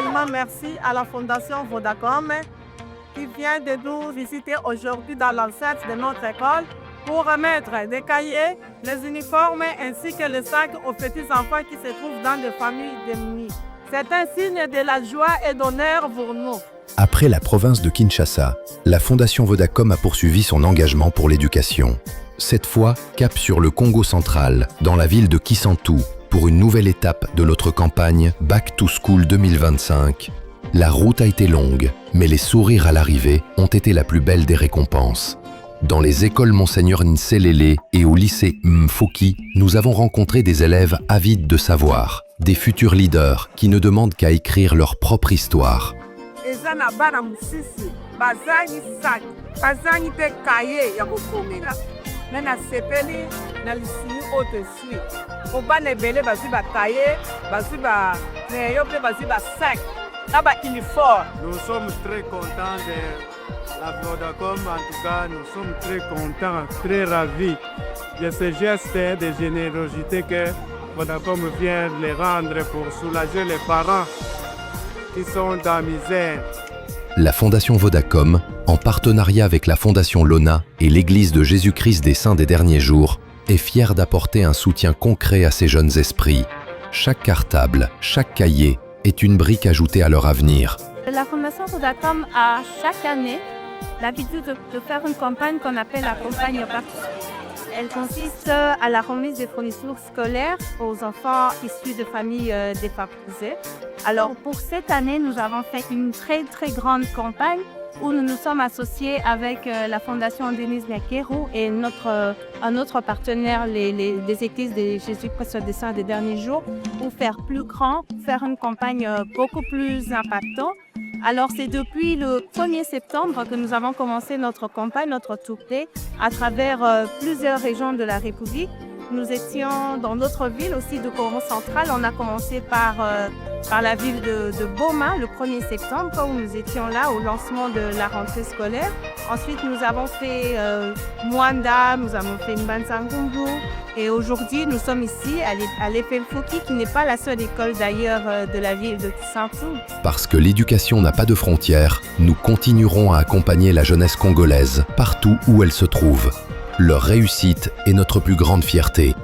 tellement merci à la Fondation Vodacom qui vient de nous visiter aujourd'hui dans l'enceinte de notre école pour remettre des cahiers, les uniformes ainsi que les sacs aux petits-enfants qui se trouvent dans des familles démunies. C'est un signe de la joie et d'honneur pour nous. Après la province de Kinshasa, la Fondation Vodacom a poursuivi son engagement pour l'éducation. Cette fois, cap sur le Congo central, dans la ville de Kisantu, pour une nouvelle étape de notre campagne Back to School 2025. La route a été longue, mais les sourires à l'arrivée ont été la plus belle des récompenses. Dans les écoles Monseigneur Nselele et au lycée Mfoki, nous avons rencontré des élèves avides de savoir, des futurs leaders qui ne demandent qu'à écrire leur propre histoire. Nous sommes très contents de la Vodacom, en tout cas nous sommes très contents, très ravis de ce geste de générosité que Vodacom vient les rendre pour soulager les parents qui sont dans la misère. La Fondation Vodacom, en partenariat avec la Fondation Lona et l'Église de Jésus-Christ des Saints des Derniers Jours, est fière d'apporter un soutien concret à ces jeunes esprits. Chaque cartable, chaque cahier est une brique ajoutée à leur avenir. La Fondation Vodacom a chaque année l'habitude de faire une campagne qu'on appelle la campagne Back to School. Elle consiste à la remise des fournitures scolaires aux enfants issus de familles défavorisées. Alors pour cette année, nous avons fait une très grande campagne où nous nous sommes associés avec la Fondation Denise Nyakeru et un autre partenaire, les églises de Jésus-Christ des Saints des Derniers Jours, pour faire plus grand, faire une campagne beaucoup plus impactante. Alors c'est depuis le 1er septembre que nous avons commencé notre campagne, notre tournée, à travers plusieurs régions de la République. Nous étions dans d'autres villes aussi de Congo central. On a commencé par la ville de Boma le 1er septembre, où nous étions là au lancement de la rentrée scolaire. Ensuite, nous avons fait Mwanda, nous avons fait Mbanzangungu. Et aujourd'hui, nous sommes ici à l'EPM Foki, qui n'est pas la seule école d'ailleurs de la ville de Kisantu. Parce que l'éducation n'a pas de frontières, nous continuerons à accompagner la jeunesse congolaise partout où elle se trouve. Leur réussite est notre plus grande fierté.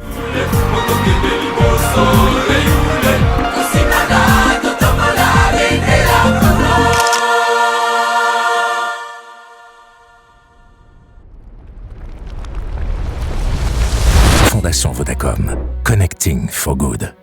Fondation Vodacom. Connecting for Good.